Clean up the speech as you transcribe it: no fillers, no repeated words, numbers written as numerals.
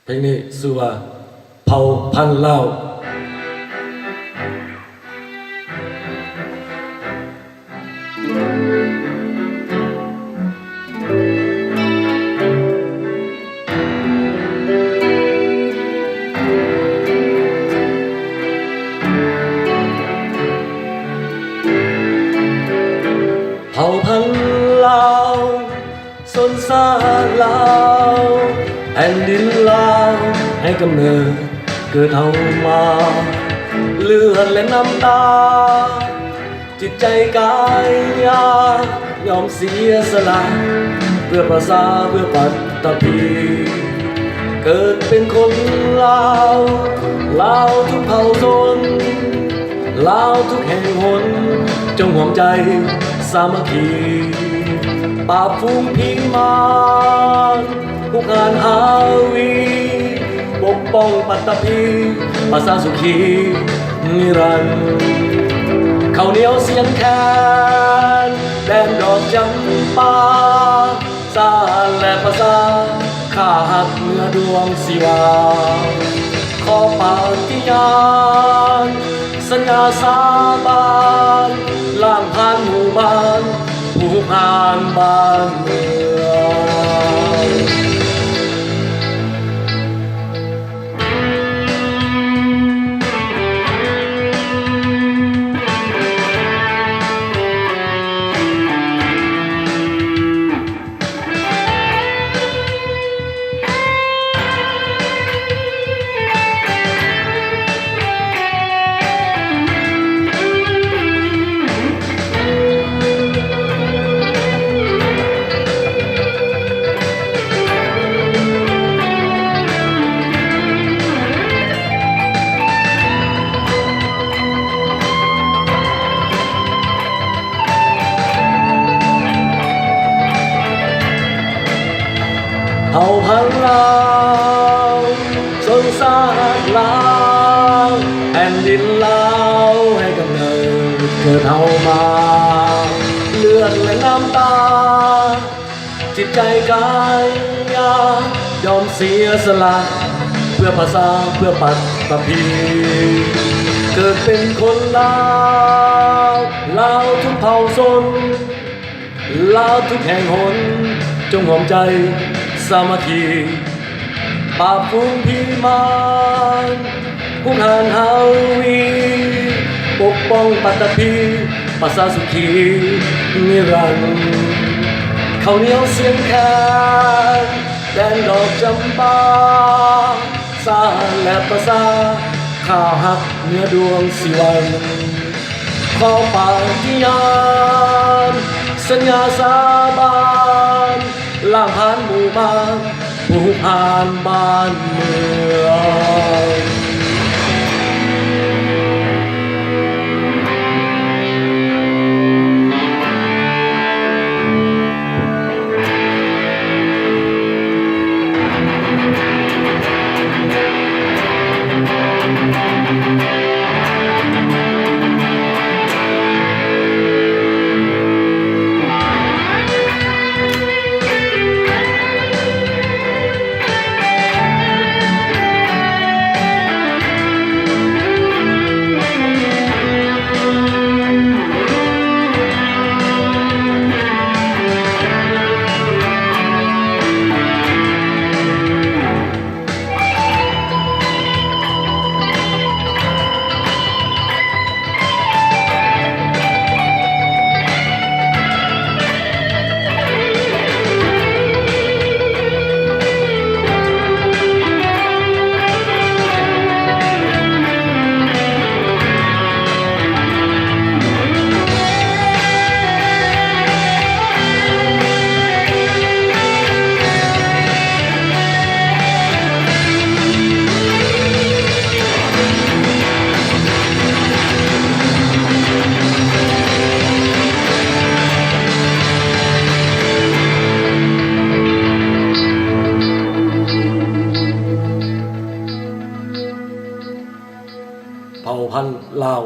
เพลงนี้ชื่อว่าเผ่าพันธุ์ลาวเผ่าพันธุ์ลาวสนสารลาวแผ่นดินลาวให้กำเนิดเกิดเฮามาเลือดและน้ำตาจิตใจกายยายอมเสียสละเพื่อภาษาเพื่อปัตตภีเกิดเป็นคนลาวลาวทุกเผ่าชนลาวทุกแห่งหนจงห่วงใจสามัคคีปราบฝูงผีมารผู้งานอาวีปกป้องปัตตภีภาษาสุขีนิรันดร์ข้าวเหนียวเสียงแคนแดนดอกจำปาสารและภาษาข้าหักเนื้อดวงศิวาขอปฏิญาณสัญญาสาบานล่างผ่านหมู่บ้านผู้ผ่านบ้านเมืองเผ่าพันธุ์ลาวสนสารลาวแผ่นดินลาวให้กำเนิดเกิดเฮามาเลือดและน้ำตาจิตใจกายยอมเสียสละเพื่อภาษาเพื่อปัตตภีเกิดเป็นคนลาวลาวทุกเผ่าชนลาวทุกแห่งหนจงห่วงใจสามัคคีปราบฝูงผีมารผู้งานฮาวีปกป้องปัตตภีภาษาสุขีนิรันดร์ข้าวเหนียวเสียงแคนแดนดอกจำปาสารและภาษาข้าหักเนื้อดวงศิวันขอปฏิญาณสัญญาสาบานล่างผ่านหมู่บ้านผู้ผ่านบ้านเมืองเผ่าพันธุ์ลาว